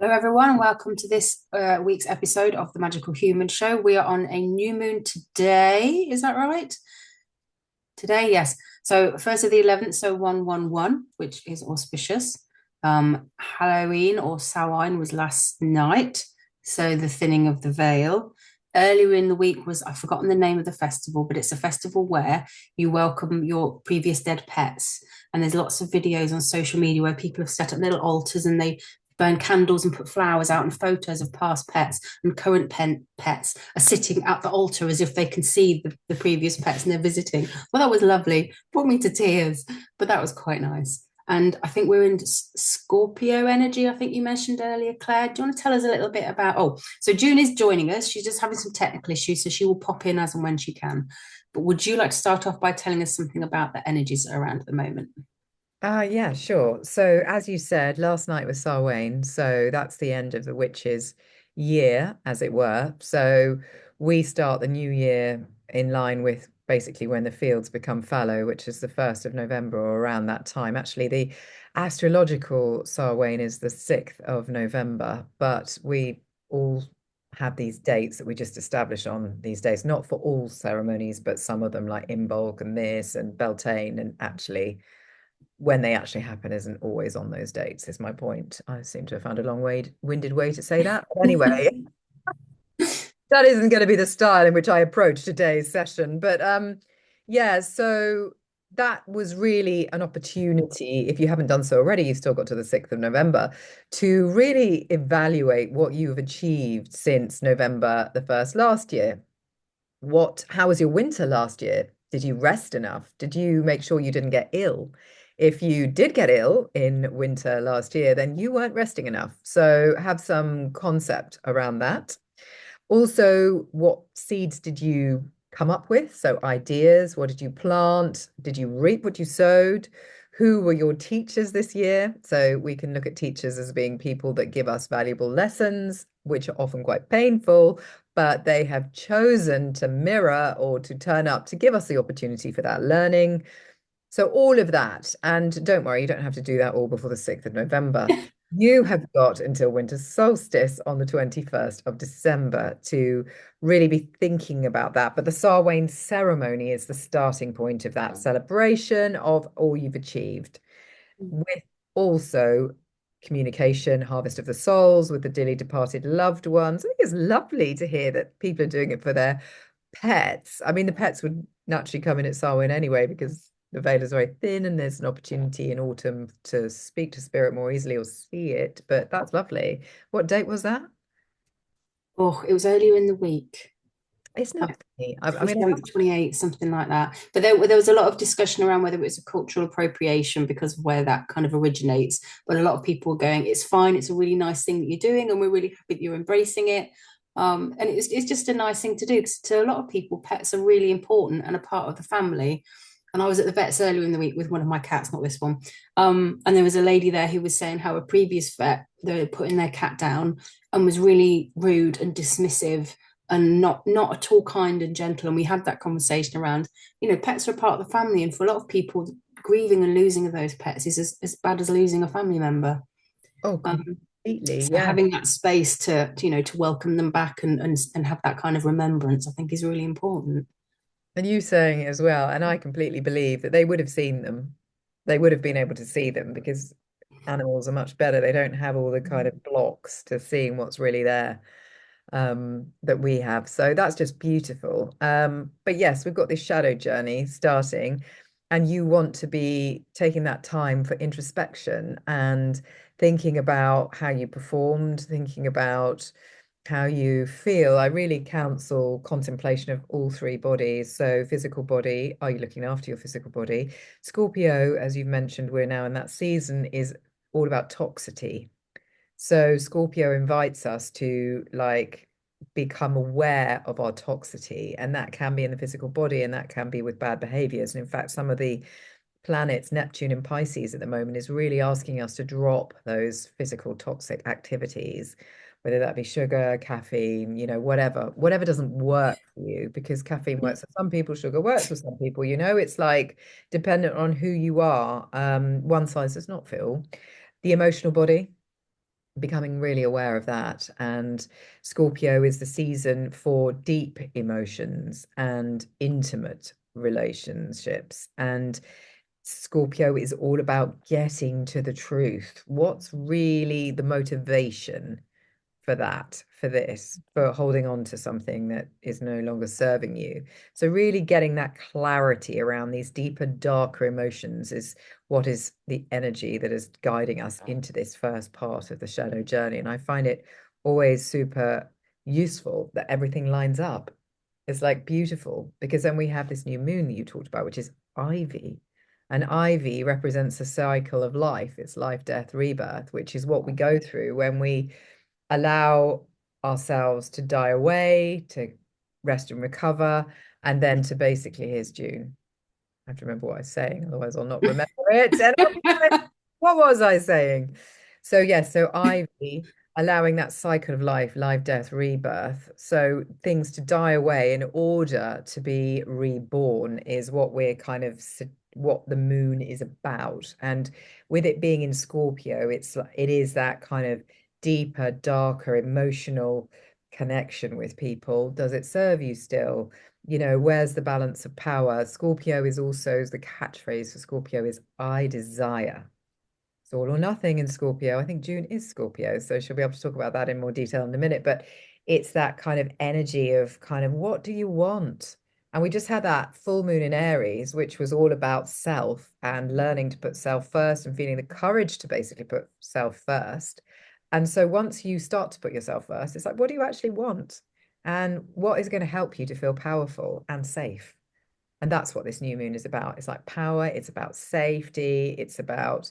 Hello, everyone, and welcome to this week's episode of the Magical Human Show. We are on a new moon today. Is that right? Today, yes. So, first of the 11th, so 111, which is auspicious. Halloween or Samhain was last night, so the thinning of the veil. Earlier in the week was, I've forgotten the name of the festival, but it's a festival where you welcome your previous dead pets. And there's lots of videos on social media where people have set up little altars and they burn candles and put flowers out and photos of past pets and current pets are sitting at the altar as if they can see the previous pets and they're visiting. Well, that was lovely. Brought me to tears, but that was quite nice. And I think we're in Scorpio energy. I think you mentioned earlier, Claire. Do you want to tell us a little bit about? Oh, so June is joining us. She's just having some technical issues, so she will pop in as and when she can. But would you like to start off by telling us something about the energies that are around at the moment? Yeah, sure. So, as you said, last night was Samhain, so that's the end of the witches' year, as it were. So, we start the new year in line with basically when the fields become fallow, which is the 1st of November or around that time. Actually, the astrological Samhain is the 6th of November, but we all have these dates that we just establish on these days, not for all ceremonies, but some of them like Imbolc and this and Beltane, and actually when they actually happen isn't always on those dates, is my point. I seem to have found a long-winded way to say that. But anyway, that isn't going to be the style in which I approach today's session. But yeah, so that was really an opportunity. If you haven't done so already, you've still got to the 6th of November to really evaluate what you've achieved since November the 1st last year. How was your winter last year? Did you rest enough? Did you make sure you didn't get ill? If you did get ill in winter last year, then you weren't resting enough. So have some concept around that. Also, what seeds did you come up with? So ideas, what did you plant? Did you reap what you sowed? Who were your teachers this year? So we can look at teachers as being people that give us valuable lessons, which are often quite painful, but they have chosen to mirror or to turn up to give us the opportunity for that learning. So all of that, and don't worry, you don't have to do that all before the 6th of November. You have got until winter solstice on the 21st of December to really be thinking about that. But the Samhain ceremony is the starting point of that celebration of all you've achieved, with also communication, harvest of the souls with the dearly departed loved ones. I think it's lovely to hear that people are doing it for their pets. I mean, the pets would naturally come in at Samhain anyway because the veil is very thin and there's an opportunity in autumn to speak to spirit more easily or see it. But that's lovely. What date was that? Oh, it was earlier in the week. It's I not funny. I mean, 27th, 28th, something like that. But there was a lot of discussion around whether it was a cultural appropriation because of where that kind of originates. But a lot of people were going, it's fine, it's a really nice thing that you're doing, and we're really happy that you're embracing it. And it's just a nice thing to do because to a lot of people, pets are really important and a part of the family. And I was at the vet's earlier in the week with one of my cats, not this one. And there was a lady there who was saying how a previous vet, they were putting their cat down and was really rude and dismissive and not at all kind and gentle. And we had that conversation around, pets are a part of the family, and for a lot of people, grieving and losing of those pets is as bad as losing a family member. oh, Um, completely. so Yeah. having that space to welcome them back and have that kind of remembrance, I think is really important. And you saying it as well. And I completely believe that they would have seen them. They would have been able to see them because animals are much better. They don't have all the kind of blocks to seeing what's really there that we have. So that's just beautiful. But yes, we've got this shadow journey starting, and you want to be taking that time for introspection and thinking about how you performed, thinking about how you feel. I really counsel contemplation of all three bodies. So, physical body, are you looking after your physical body? Scorpio, as you've mentioned, we're now in that season, is all about toxicity. So Scorpio invites us to like become aware of our toxicity, and that can be in the physical body and that can be with bad behaviors. And in fact, some of the planets, Neptune and Pisces at the moment, is really asking us to drop those physical toxic activities, whether that be sugar, caffeine, whatever doesn't work for you, because caffeine works for some people, sugar works for some people, it's like dependent on who you are. One size does not fit all. The emotional body. becoming really aware of that. And Scorpio is the season for deep emotions and intimate relationships. And Scorpio is all about getting to the truth. What's really the motivation for that, for this, for holding on to something that is no longer serving you? So, really getting that clarity around these deeper, darker emotions is what is the energy that is guiding us into this first part of the shadow journey. And I find it always super useful that everything lines up. It's like beautiful because then we have this new moon that you talked about, which is Ivy. And Ivy represents a cycle of life. It's life, death, rebirth, which is what we go through when we allow ourselves to die away, to rest and recover, and then to basically, here's June. I have to remember what I was saying, otherwise I'll not remember it. And I'll be like, what was I saying? So yes, so Ivy, allowing that cycle of life, life, death, rebirth. So things to die away in order to be reborn is what we're kind of what the moon is about. And with it being in Scorpio, it is that kind of deeper, darker, emotional connection with people. Does it serve you still? You know, where's the balance of power? Scorpio is also the catchphrase for Scorpio is I desire. It's all or nothing in Scorpio. I think June is Scorpio, so she'll be able to talk about that in more detail in a minute. But it's that kind of energy of kind of what do you want? And we just had that full moon in Aries, which was all about self and learning to put self first and feeling the courage to basically put self first. And so once you start to put yourself first, it's like, what do you actually want? And what is going to help you to feel powerful and safe? And that's what this new moon is about. It's like power, it's about safety, it's about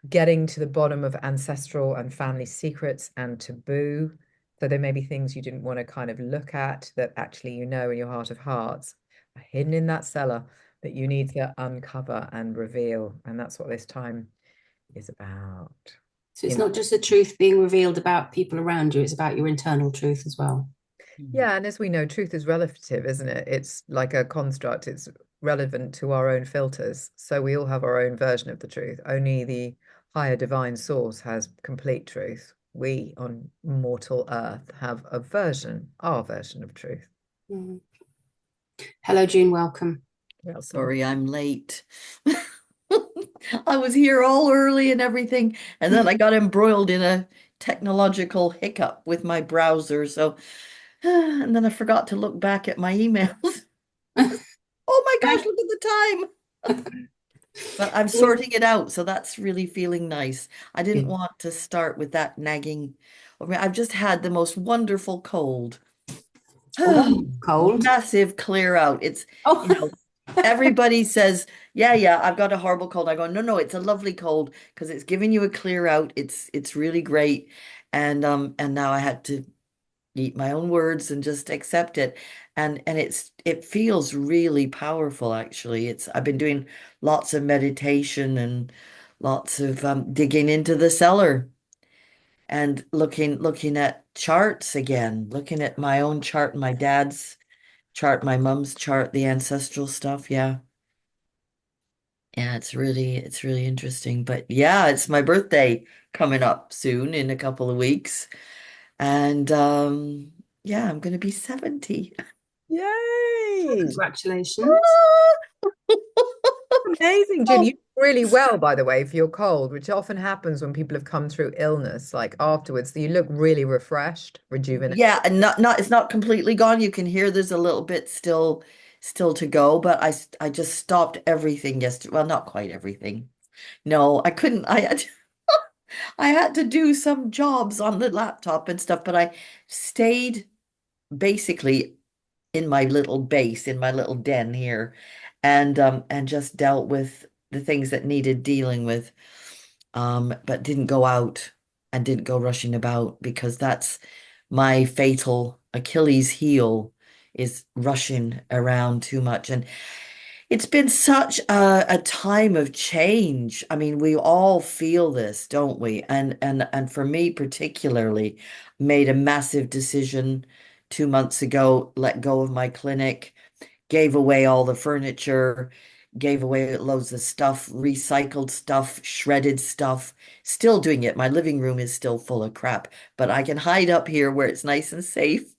getting to the bottom of ancestral and family secrets and taboo. So there may be things you didn't want to kind of look at that actually you know in your heart of hearts are hidden in that cellar that you need to uncover and reveal. And that's what this time is about. So You it's know, not just the truth being revealed about people around you, it's about your internal truth as well. yeah, and as we know, truth is relative, isn't it? It's like a construct, it's relevant to our own filters. So we all have our own version of the truth. Only the higher divine source has complete truth. We on mortal earth have a version, our version of truth. Mm. Hello, June, welcome. Welcome. Sorry, I'm late. I was here all early and everything, and then I got embroiled in a technological hiccup with my browser. So, and then I forgot to look back at my emails. Oh my gosh, look at the time. But I'm sorting it out, so that's really feeling nice. I didn't Good. want to start with that nagging. I mean, I've just had the most wonderful cold. Oh, cold. Massive clear out. It's, you Oh, know, everybody says, yeah, yeah, I've got a horrible cold. I go, no, no, it's a lovely cold because it's giving you a clear out. It's really great. And now I had to eat my own words and just accept it. And it feels really powerful actually. It's I've been doing lots of meditation and lots of digging into the cellar and looking at charts again, looking at my own chart, my dad's chart, my mom's chart, the ancestral stuff. Yeah. Yeah, it's really interesting. But yeah, it's my birthday coming up soon in a couple of weeks. And yeah, I'm gonna be 70. Yay! congratulations. Amazing, June. You Oh, did really well, by the way, for your cold, which often happens when people have come through illness, like afterwards. You look really refreshed, rejuvenated. yeah, and not it's not completely gone. You can hear there's a little bit still to go, but I just stopped everything yesterday. Well, not quite everything. No, I couldn't. I had to do some jobs on the laptop and stuff, but I stayed basically in my little base, in my little den here, and just dealt with the things that needed dealing with, but didn't go out and didn't go rushing about because that's my fatal Achilles heel is rushing around too much. And it's been such a time of change. I mean, we all feel this, don't we? And for me particularly, made a massive decision 2 months ago, let go of my clinic, gave away all the furniture, gave away loads of stuff, recycled stuff, shredded stuff. Still doing it. My living room is still full of crap, but I can hide up here where it's nice and safe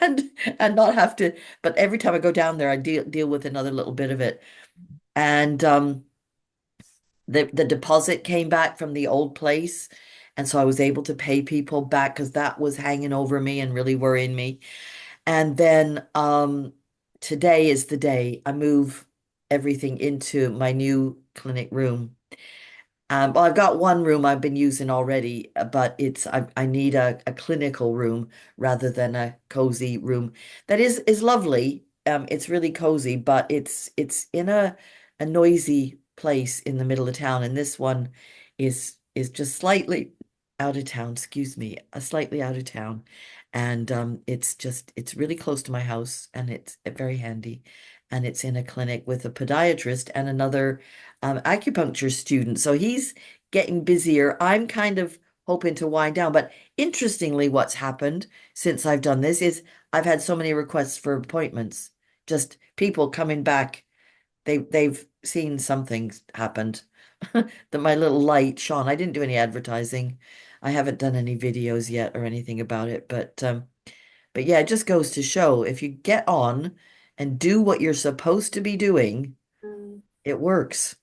and not have to. But every time I go down there, I deal with another little bit of it. And the deposit came back from the old place. And so I was able to pay people back because that was hanging over me and really worrying me. And then today is the day I move everything into my new clinic room. Well, I've got one room I've been using already, but I need a clinical room rather than a cozy room. That is lovely. It's really cozy, but it's in a noisy place in the middle of town, and this one is just slightly out of town. Excuse me, slightly out of town, and it's really close to my house, and it's very handy, and it's in a clinic with a podiatrist and another acupuncture student. So he's getting busier. I'm kind of hoping to wind down. But interestingly, what's happened since I've done this is I've had so many requests for appointments. Just people coming back. They've seen something happened. That my little light shone. I didn't do any advertising. I haven't done any videos yet or anything about it. But yeah, it just goes to show if you get on and do what you're supposed to be doing, Mm. it works.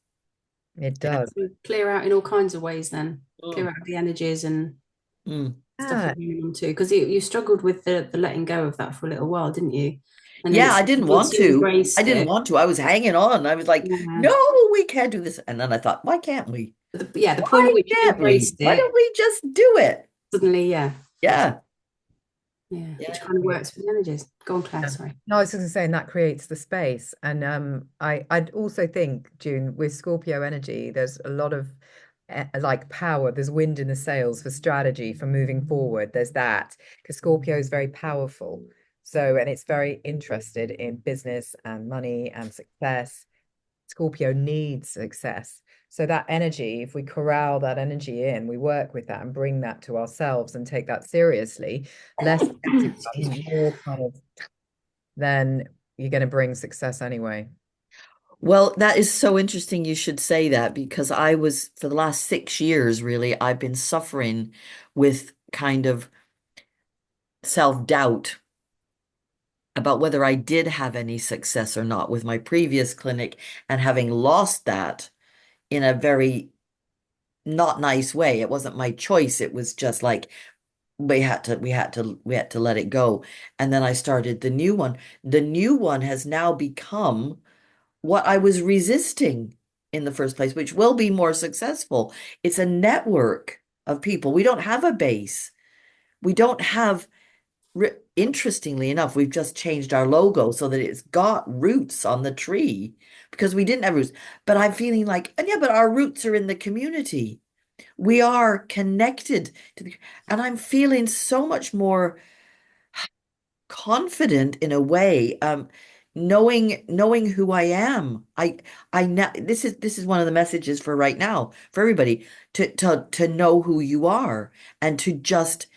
It Yeah. does. So clear out in all kinds of ways then. Clear Mm. out the energies and Mm. stuff Yeah, you're moving on to. Because you struggled with the letting go of that for a little while, didn't you? And then Yeah, it's I didn't once want you to. I embraced didn't it, want to. I was hanging on. I was like, yeah. no, we can't do this. And then I thought, why can't we? Yeah, the point Why at which you can't we? embraced Why it, don't we just do it? suddenly, yeah, Yeah. yeah, which Yeah. kind of works for the energies. Go on, Claire, yeah. sorry. No, I was just saying that creates the space. And I'd also think, June, with Scorpio energy, there's a lot of like power. There's wind in the sails for strategy, for moving forward. There's that because Scorpio is very powerful. So, and it's very interested in business and money and success. Scorpio needs success. So that energy, if we corral that energy in, we work with that and bring that to ourselves and take that seriously, less Excuse scattergun, me. more kind of, then you're going to bring success anyway. Well, that is so interesting you should say that because for the last 6 years, really, I've been suffering with kind of self-doubt about whether I did have any success or not with my previous clinic and having lost that in a very not nice way. It wasn't my choice. It was just like we had to let it go. And then I started the new one. The new one has now become what I was resisting in the first place, which will be more successful. It's a network of people. We don't have a base. We don't have, interestingly enough, we've just changed our logo so that it's got roots on the tree because we didn't have roots. But I'm feeling like, and yeah, but our roots are in the community. We are connected to the, and I'm feeling so much more confident in a way, knowing who I am. I now this is one of the messages for right now for everybody to know who you are and to just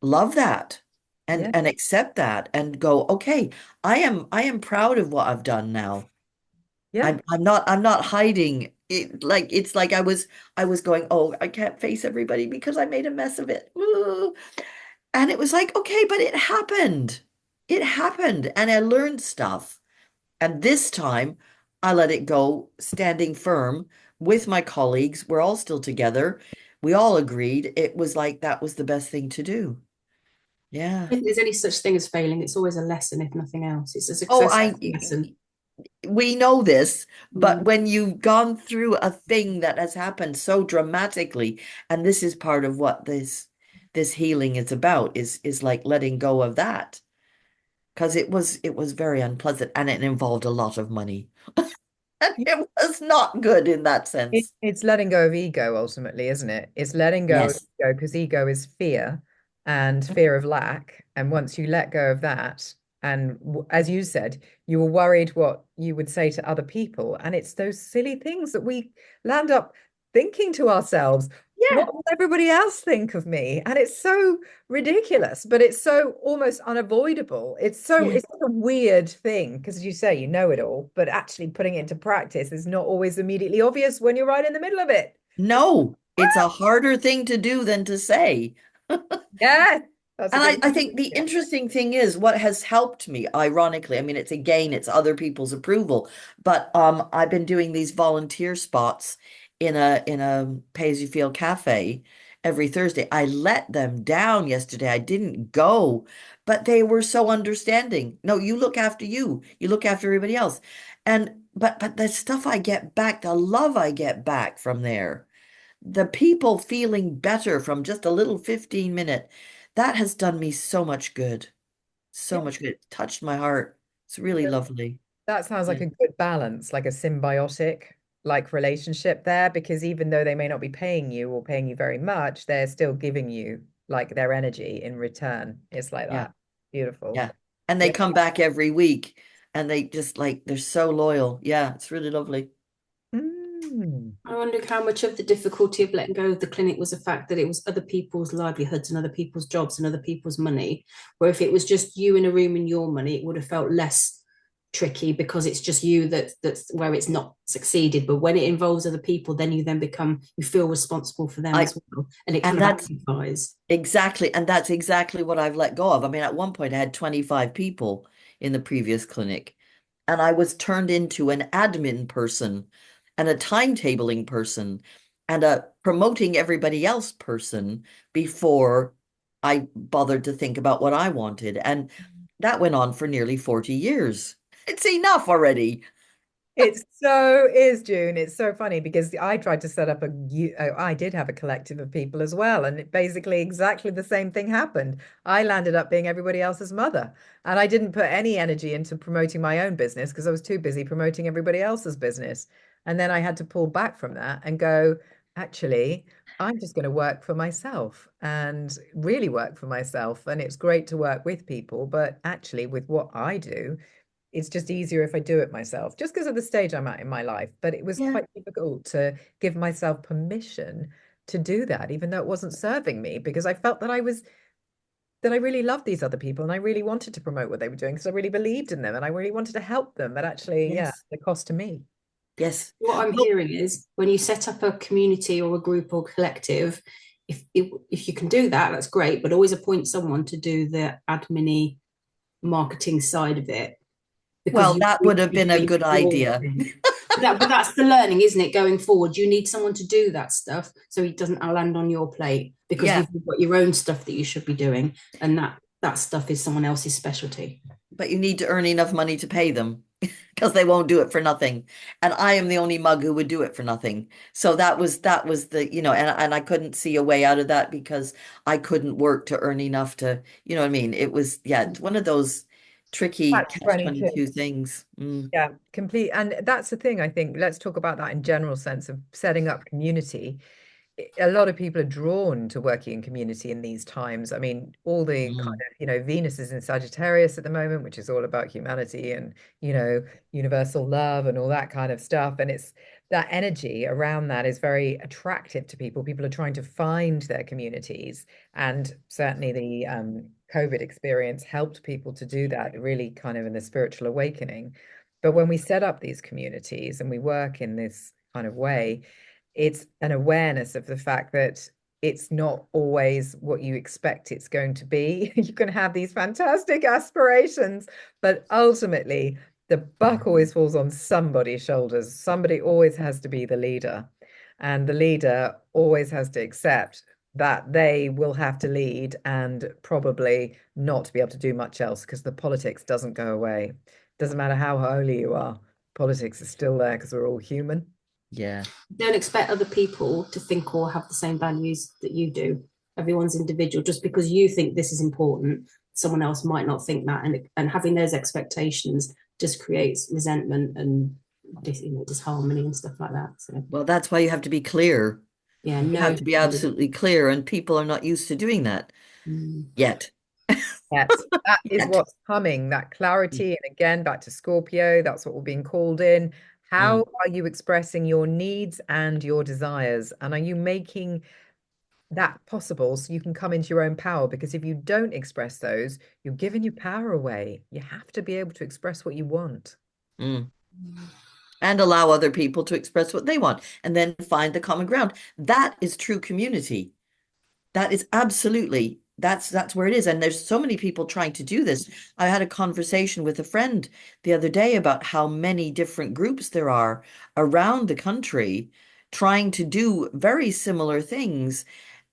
love that Yeah. and accept that and go, okay, I am proud of what I've done now. Yeah. I'm not hiding it. Like it's like I was going, oh, I can't face everybody because I made a mess of it. Ooh. And it was like, okay, but it happened. It happened. And I learned stuff. And this time I let it go, standing firm with my colleagues. We're all still together. We all agreed it was like that was the best thing to do. Yeah. If there's any such thing as failing, it's always a lesson, if nothing else. It's a Oh, success lesson. we know this, but Mm. when you've gone through a thing that has happened so dramatically, and this is part of what this healing is about, is like letting go of that. Because it was very unpleasant and it involved a lot of money. And it was not good in that sense. It's letting go of ego ultimately, isn't it? It's letting go of Yes. ego because ego is fear and fear of lack. And once you let go of that, and as you said, you were worried what you would say to other people. And it's those silly things that we land up thinking to ourselves, Yeah. What will everybody else think of me? And it's so ridiculous, but it's so almost unavoidable. Yeah. It's such a weird thing because, as you say, you know it all, but actually putting it into practice is not always immediately obvious when you're right in the middle of it. No, it's a harder thing to do than to say. Yeah, that's a And good way I of think the putting it. interesting thing is what has helped me, ironically, I mean, it's other people's approval, but I've been doing these volunteer spots in a pay-as-you-feel cafe every Thursday. I let them down yesterday. I didn't go, but they were so understanding. No, you look after you. You look after everybody else. And but the stuff I get back, the love I get back from there, the people feeling better from just a little 15-minute, that has done me so much good. So Yeah. much good. It touched my heart. It's really lovely. That sounds like Yeah. a good balance, like a symbiotic like relationship there, because even though they may not be paying you or paying you very much, they're still giving you like their energy in return. It's like Yeah. that. Beautiful. Yeah. And they Yeah. come back every week and they just like they're so loyal. Yeah, it's really lovely. Mm. I wonder how much of the difficulty of letting go of the clinic was the fact that it was other people's livelihoods and other people's jobs and other people's money. Where if it was just you in a room and your money, it would have felt less tricky because it's just you that's where it's not succeeded. But when it involves other people, then you feel responsible for them I as well. And it kind and of that's amplifies. that's exactly what I've let go of. I mean, at one point I had 25 people in the previous clinic, and I was turned into an admin person and a timetabling person and a promoting everybody else person before I bothered to think about what I wanted. And that went on for nearly 40 years. It's enough already. It's so is June. It's so funny because I tried to set up I did have a collective of people as well, and it basically exactly the same thing happened. I landed up being everybody else's mother, and I didn't put any energy into promoting my own business because I was too busy promoting everybody else's business. And then I had to pull back from that and go, actually, I'm just going to work for myself and really work for myself. And it's great to work with people, but actually, with what I do, it's just easier if I do it myself, just because of the stage I'm at in my life. But it was Yeah. quite difficult to give myself permission to do that, even though it wasn't serving me, because I felt that I really loved these other people and I really wanted to promote what they were doing because I really believed in them and I really wanted to help them. But actually, yeah, Yes. the cost to me. Yes. What I'm Well, hearing is when you set up a community or a group or collective, if you can do that, that's great. But always appoint someone to do the admin marketing side of it because well, you that would have been a good idea. but that's the learning, isn't it? Going forward, you need someone to do that stuff so it doesn't land on your plate because Yeah. you've got your own stuff that you should be doing, and that stuff is someone else's specialty. But you need to earn enough money to pay them because they won't do it for nothing. And I am the only mug who would do it for nothing. So that was the, and I couldn't see a way out of that because I couldn't work to earn enough to, you know what I mean? It was, yeah, one of those tricky Catch catch 22. 22 things. Mm. Yeah, complete. And that's the thing, I think. Let's talk about that in general sense of setting up community. A lot of people are drawn to working in community in these times. I mean, all the kind Mm. of, Venus is in Sagittarius at the moment, which is all about humanity and, universal love and all that kind of stuff. And it's that energy around that is very attractive to people. People are trying to find their communities. And certainly the COVID experience helped people to do that, really kind of in a spiritual awakening. But when we set up these communities and we work in this kind of way, it's an awareness of the fact that it's not always what you expect it's going to be. You can have these fantastic aspirations, but ultimately the buck always falls on somebody's shoulders. Somebody always has to be the leader, and the leader always has to accept that they will have to lead and probably not be able to do much else because the politics doesn't go away. Doesn't matter how holy you are, politics is still there because we're all human. Yeah. Don't expect other people to think or have the same values that you do. Everyone's individual. Just because you think this is important, someone else might not think that, and having those expectations just creates resentment and disharmony and stuff like that. So Well, that's why you have to be clear. yeah, You no. have to be absolutely clear, and people are not used to doing that Mm. yet. Yes, that is Yet. what's coming, that clarity. And again, back to Scorpio, that's what we're being called in. How Mm. are you expressing your needs and your desires? And are you making that possible so you can come into your own power. Because if you don't express those, you're giving your power away. You have to be able to express what you want. Mm. And allow other people to express what they want, and then find the common ground. That is true community. That is absolutely, that's where it is. And there's so many people trying to do this. I had a conversation with a friend the other day about how many different groups there are around the country trying to do very similar things.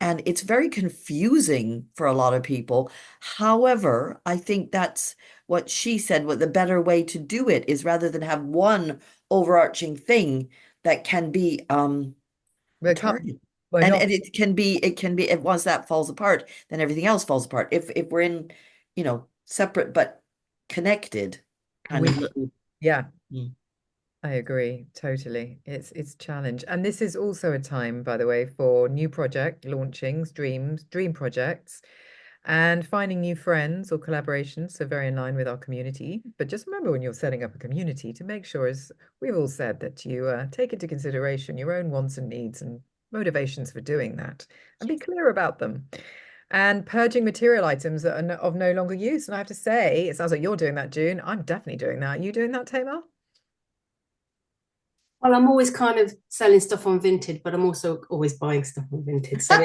And it's very confusing for a lot of people. However, I think that's what she said, what the better way to do it is, rather than have one overarching thing that can be We're, target. we're And not and it can be if once that falls apart, then everything else falls apart. If we're in, separate but connected kind we of little. yeah, Mm. I agree totally. It's a challenge. And this is also a time, by the way, for new project launchings, dream projects, and finding new friends or collaborations. So very in line with our community. But just remember when you're setting up a community to make sure, as we've all said, that you take into consideration your own wants and needs and motivations for doing that and be clear about them. And purging material items that are of no longer use. And I have to say, it sounds like you're doing that, June. I'm definitely doing that. You doing that, Tamar? Well, I'm always kind of selling stuff on Vinted, but I'm also always buying stuff on Vinted. So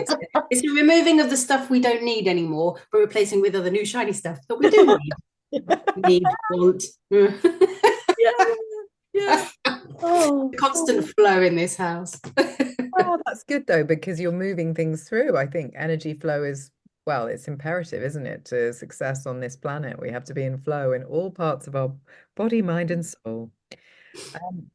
it's the removing of the stuff we don't need anymore, but replacing with other new shiny stuff that we do want. Yeah, yeah. Oh, Constant flow in this house. well, that's good though, because you're moving things through. I think energy flow is, well, it's imperative, isn't it, to success on this planet? We have to be in flow in all parts of our body, mind, and soul.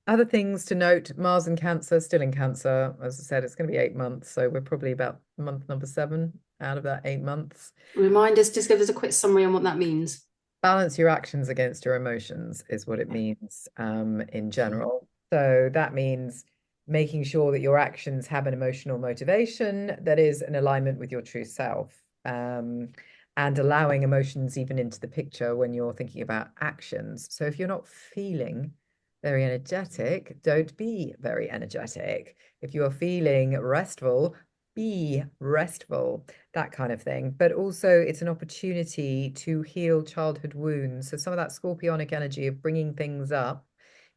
Other things to note, Mars in Cancer, still in Cancer. As I said, it's going to be 8 months, so we're probably about month number 7 out of that 8 months. Remind us, just give us a quick summary on what that means. Balance your actions against your emotions is what it means in general. So that means making sure that your actions have an emotional motivation that is in alignment with your true self, and allowing emotions even into the picture when you're thinking about actions. So if you're not feeling very energetic, don't be very energetic. If you are feeling restful, be restful, that kind of thing. But also, it's an opportunity to heal childhood wounds. So, some of that scorpionic energy of bringing things up,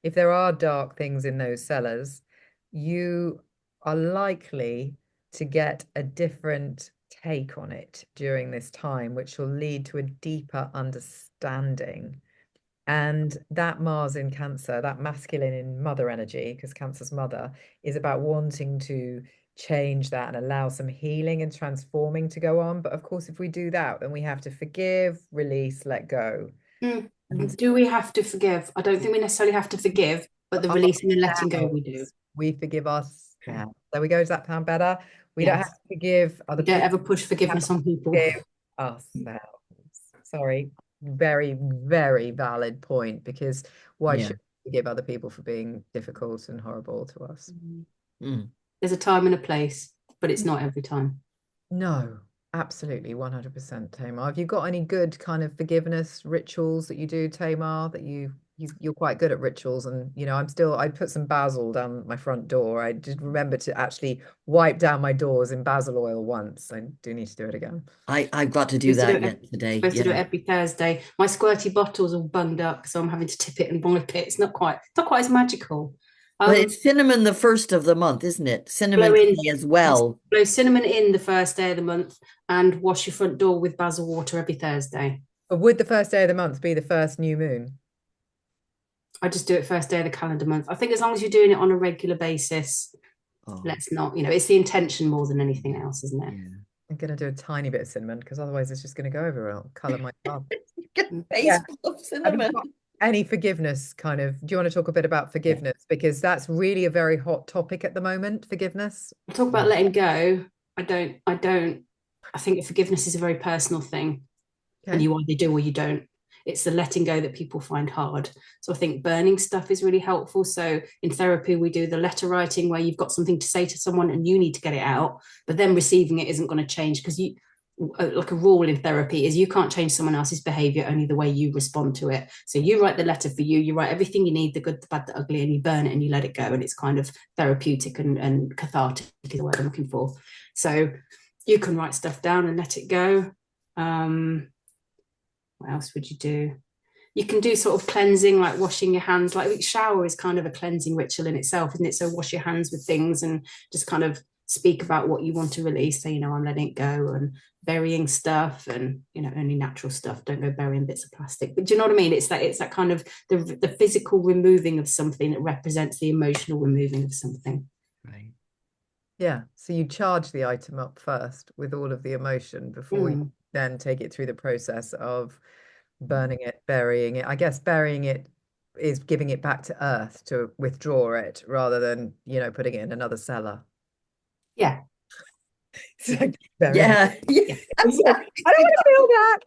if there are dark things in those cellars, you are likely to get a different take on it during this time, which will lead to a deeper understanding. And that Mars in Cancer, that masculine in mother energy, because Cancer's mother, is about wanting to change that and allow some healing and transforming to go on. But of course, if we do that, then we have to forgive, release, let go. And Do we have to forgive? I don't think we necessarily have to forgive, but the releasing and letting go we do. We forgive us. Yeah. There we go. Does that sound better? We don't Yes. have to forgive other We don't people. ever push forgiveness on people. Forgive ourselves. Sorry. Very, very valid point, because why Yeah. should we forgive other people for being difficult and horrible to us? Mm. There's a time and a place, but it's not every time. No, absolutely, 100%, Tamar. Have you got any good kind of forgiveness rituals that you do, Tamar, that you're quite good at rituals? And I put some basil down my front door. I did remember to actually wipe down my doors in basil oil once. I do need to do it again. I've got to do that yet today. Supposed to do it Yeah. every Thursday. My squirty bottle's all bunged up, so I'm having to tip it and wipe it. It's not quite as magical. But it's cinnamon the first of the month, isn't it? Cinnamon blow in tea as well. blow cinnamon in the first day of the month and wash your front door with basil water every Thursday. But would the first day of the month be the first new moon? I just do it first day of the calendar month. I think as long as you're doing it on a regular basis, let's not, it's the intention more than anything else, isn't it? Yeah. I'm going to do a tiny bit of cinnamon, because otherwise it's just going to go everywhere. I'll colour my tub. Face full of cinnamon. Any forgiveness do you want to talk a bit about forgiveness? Because that's really a very hot topic at the moment, forgiveness. I'll talk about letting go. I think forgiveness is a very personal thing. Okay. And you either do or you don't. It's the letting go that people find hard. So I think burning stuff is really helpful. So in therapy, we do the letter writing, where you've got something to say to someone and you need to get it out, but then receiving it isn't going to change, because like a rule in therapy is you can't change someone else's behavior, only the way you respond to it. So you write the letter for you write everything you need, the good, the bad, the ugly, and you burn it and you let it go. And it's kind of therapeutic and cathartic is the word I'm looking for. So You can write stuff down and let it go. What else would you do? You can do sort of cleansing, like washing your hands. Like a shower is kind of a cleansing ritual in itself, isn't it? So wash your hands with things and just kind of speak about what you want to release. So, I'm letting it go, and burying stuff, and only natural stuff. Don't go burying bits of plastic. But do you know what I mean? It's that kind of the physical removing of something that represents the emotional removing of something. Right. Yeah. So you charge the item up first with all of the emotion before you then take it through the process of burning it, burying it. I guess burying it is giving it back to earth to withdraw it rather than, putting it in another cellar. Yeah. It's like burying. Yeah. Yeah. It's like, I don't want to feel that.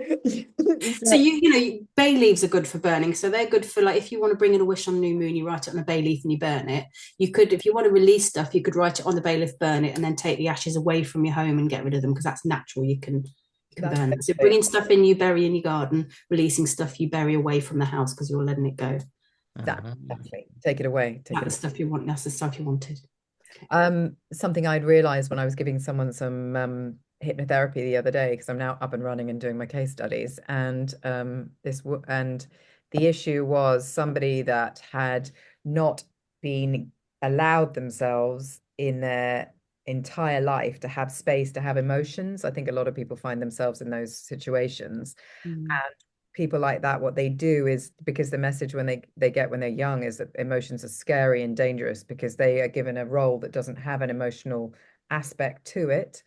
It's So like, bay leaves are good for burning. So they're good for, like, if you want to bring in a wish on new moon, you write it on a bay leaf and you burn it. You could, if you want to release stuff, you could write it on the bay leaf, burn it, and then take the ashes away from your home and get rid of them, because that's natural. You can that's burn them. So it. bringing stuff in, you bury in your garden. Releasing stuff, you bury away from the house because you're letting it go. Exactly. Take it away. Take That's it the stuff you want. That's the stuff you wanted. Something I'd realized when I was giving someone some hypnotherapy the other day, because I'm now up and running and doing my case studies, and the issue was somebody that had not been allowed themselves in their entire life to have space to have emotions. I think a lot of people find themselves in those situations. And people like that, what they do is, because the message when they get when they're young is that emotions are scary and dangerous because they are given a role that doesn't have an emotional aspect to it.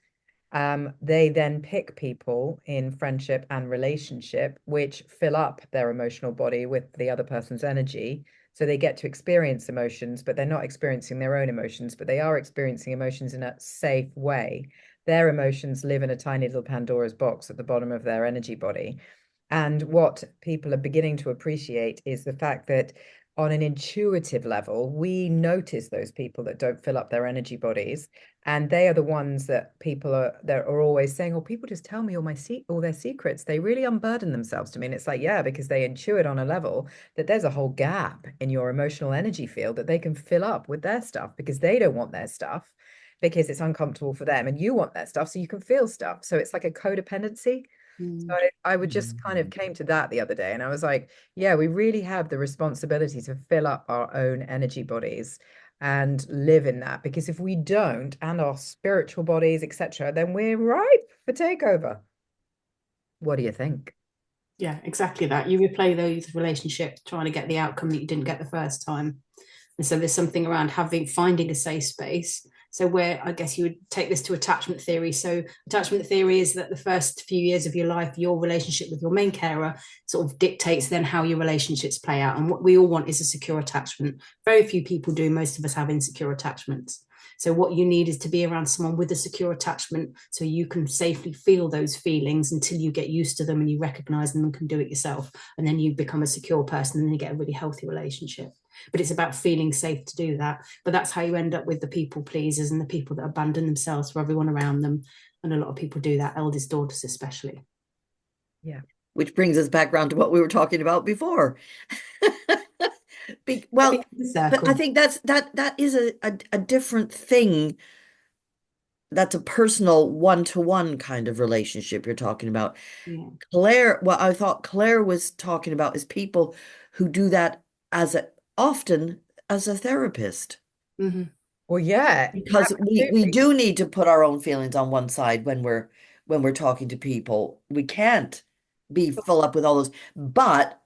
They then pick people in friendship and relationship which fill up their emotional body with the other person's energy. So they get to experience emotions, but they're not experiencing their own emotions, but they are experiencing emotions in a safe way. Their emotions live in a tiny little Pandora's box at the bottom of their energy body. And what people are beginning to appreciate is the fact that on an intuitive level, we notice those people that don't fill up their energy bodies. And they are the ones that are always saying, oh, people just tell me all their secrets. They really unburden themselves to me. And it's like, yeah, because they intuit on a level that there's a whole gap in your emotional energy field that they can fill up with their stuff, because they don't want their stuff because it's uncomfortable for them, and you want their stuff so you can feel stuff. So it's like a codependency. So I would just kind of came to that the other day, and I was like, yeah, we really have the responsibility to fill up our own energy bodies and live in that, because if we don't, and our spiritual bodies, etc., then we're ripe for takeover. What do you think? Yeah, exactly that. You replay those relationships trying to get the outcome that you didn't get the first time. And so there's something around finding a safe space. So where I guess you would take this to attachment theory. So attachment theory is that the first few years of your life, your relationship with your main carer sort of dictates then how your relationships play out. And what we all want is a secure attachment. Very few people do. Most of us have insecure attachments. So what you need is to be around someone with a secure attachment so you can safely feel those feelings until you get used to them and you recognize them and can do it yourself. And then you become a secure person and you get a really healthy relationship. But it's about feeling safe to do that. But that's how you end up with the people pleasers and the people that abandon themselves for everyone around them. And a lot of people do that, eldest daughters especially. Yeah. Which brings us back around to what we were talking about before. Well, but I think that is a different thing. That's a personal one-to-one kind of relationship you're talking about. Yeah. Claire, what I thought Claire was talking about is people who do that often as a therapist. Mm-hmm. Well, yeah, Because we absolutely. do need to put our own feelings on one side when we're talking to people. We can't be full up with all those, but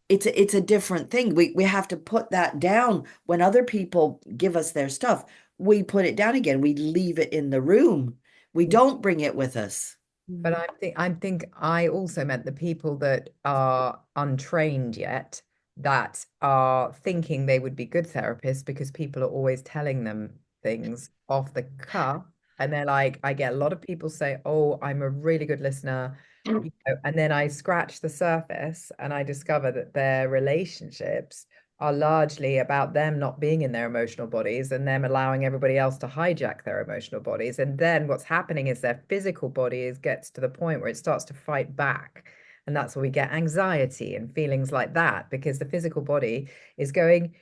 it's a different thing. We have to put that down when other people give us their stuff. We put it down again. We leave it in the room. We don't bring it with us. But I think I also meant the people that are untrained yet, that are thinking they would be good therapists because people are always telling them things off the cuff. And they're like, I get a lot of people say, oh, I'm a really good listener. And then I scratch the surface and I discover that their relationships are largely about them not being in their emotional bodies and them allowing everybody else to hijack their emotional bodies. And then what's happening is their physical body gets to the point where it starts to fight back. And that's where we get anxiety and feelings like that, because the physical body is going,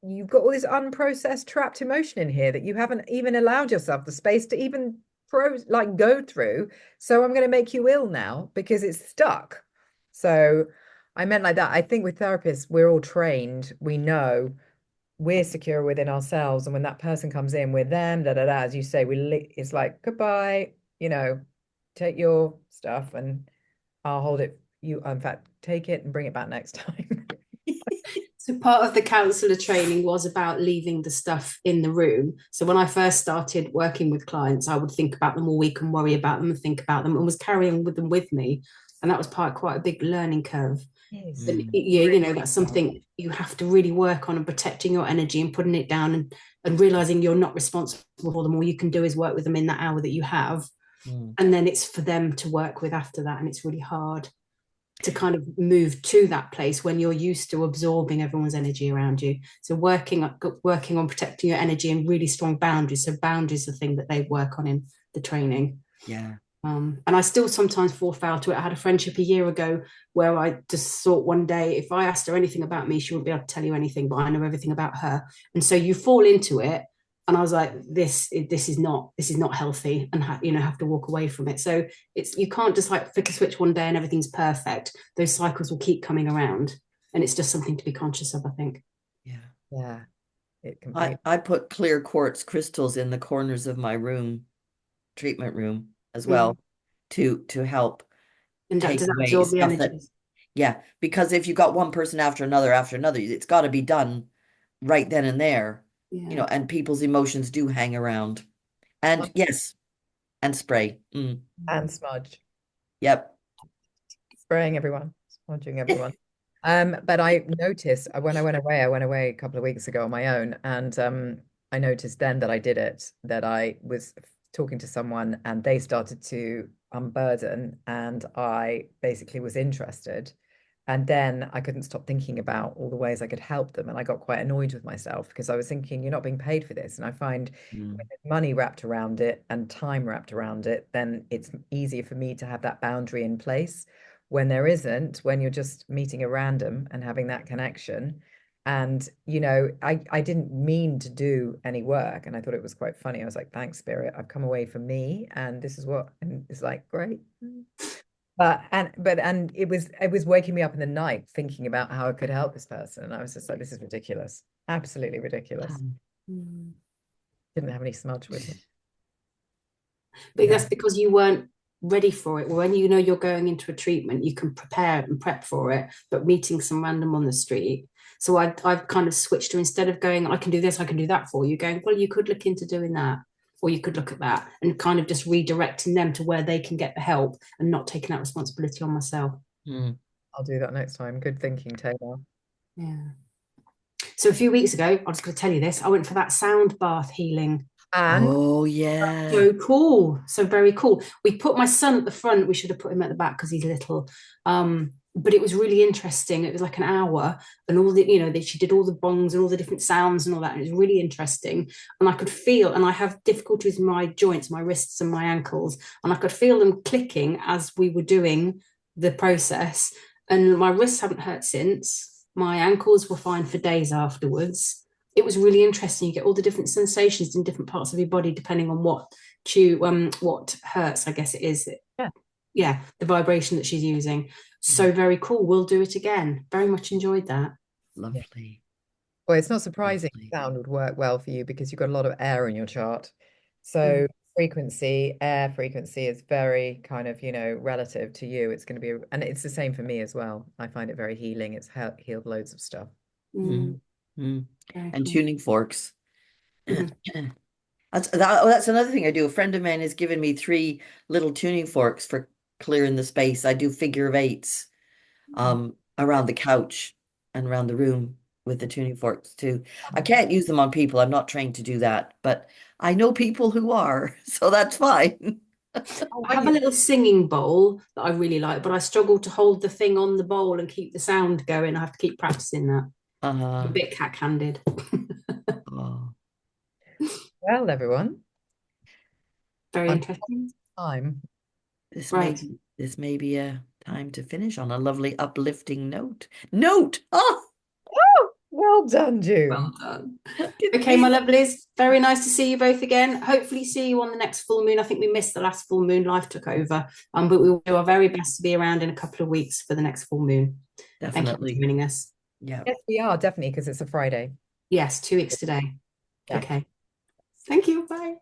you've got all this unprocessed trapped emotion in here that you haven't even allowed yourself the space to even go through. So I'm going to make you ill now because it's stuck. So I meant like that. I think with therapists, we're all trained. We know we're secure within ourselves. And when that person comes in with them, as you say, it's like, goodbye, take your stuff and I'll hold it. You, in fact, take it and bring it back next time. So part of the counselor training was about leaving the stuff in the room. So when I first started working with clients, I would think about them all week and worry about them and think about them and was carrying with them with me. And that was quite a big learning curve. Yes. And that's something you have to really work on, and protecting your energy and putting it down and realizing you're not responsible for them. All you can do is work with them in that hour that you have. And then it's for them to work with after that. And it's really hard to kind of move to that place when you're used to absorbing everyone's energy around you. So working on protecting your energy and really strong boundaries. So boundaries are the thing that they work on in the training. Yeah. And I still sometimes fall foul to it. I had a friendship a year ago where I just thought one day, if I asked her anything about me, she wouldn't be able to tell you anything, but I know everything about her. And so you fall into it. And I was like, this is not healthy, and have to walk away from it. So you can't just like flick a switch one day and everything's perfect. Those cycles will keep coming around, and it's just something to be conscious of, I think. Yeah. I put clear quartz crystals in the corners of my treatment room as well, to help And take does that away absorb the stuff energies? because if you got one person after another, it's got to be done right then and there. And people's emotions do hang around. And yes, and spray. And smudge. Yep. Spraying everyone, smudging everyone. But I noticed when I went away a couple of weeks ago on my own, and I noticed then that I did it, that I was talking to someone and they started to unburden, and I basically was interested. And then I couldn't stop thinking about all the ways I could help them. And I got quite annoyed with myself because I was thinking, you're not being paid for this. And I find when there's money wrapped around it and time wrapped around it, then it's easier for me to have that boundary in place. When there isn't, when you're just meeting a random and having that connection. And, I didn't mean to do any work. And I thought it was quite funny. I was like, thanks, Spirit. I've come away from me. And this is and it's like, great. But it was waking me up in the night thinking about how I could help this person. And I was just like, this is ridiculous. Absolutely ridiculous. Didn't have any smudge with me. But that's because you weren't ready for it. When you're going into a treatment, you can prepare and prep for it, but meeting some random on the street. So I've kind of switched to, instead of going, I can do this, I can do that for you, going, well, you could look into doing that, or you could look at that, and kind of just redirecting them to where they can get the help and not taking that responsibility on myself. I'll do that next time. Good thinking, Taylor. Yeah. So a few weeks ago, I'm just going to tell you this, I went for that sound bath healing. And oh yeah, so cool, so very cool. We put my son at the front. We should have put him at the back because he's little. But it was really interesting. It was like an hour, and all the she did all the bongs and all the different sounds and all that. And it was really interesting, and I could feel. And I have difficulties with my joints, my wrists and my ankles, and I could feel them clicking as we were doing the process. And my wrists haven't hurt since. My ankles were fine for days afterwards. It was really interesting. You get all the different sensations in different parts of your body depending on what hurts, I guess it is. Yeah, the vibration that she's using. So very cool. We'll do it again. Very much enjoyed that. lovely. Well, it's not surprising sound would work well for you because you've got a lot of air in your chart. So air frequency is very kind of, relative to you. It's going to be, and it's the same for me as well. I find it very healing. It's healed loads of stuff. And tuning forks. That's another thing I do. A friend of mine has given me 3 little tuning forks for clearing the space. I do figure of 8s around the couch and around the room with the tuning forks too. I can't use them on people. I'm not trained to do that, but I know people who are, so that's fine. I have a little singing bowl that I really like, but I struggle to hold the thing on the bowl and keep the sound going. I have to keep practicing that. A bit cack-handed. Well, everyone. Very interesting. Time. This may be a time to finish on a lovely uplifting note. Oh! Well, Well done, June. Well done. Didn't Okay, my mean- lovelies, very nice to see you both again. Hopefully see you on the next full moon. I think we missed the last full moon, life took over. But we will do our very best to be around in a couple of weeks for the next full moon. Thank you for Definitely. joining us. Yeah. Yes, we are definitely because it's a Friday. Yes, 2 weeks today. Yeah. Okay. Thank you. Bye.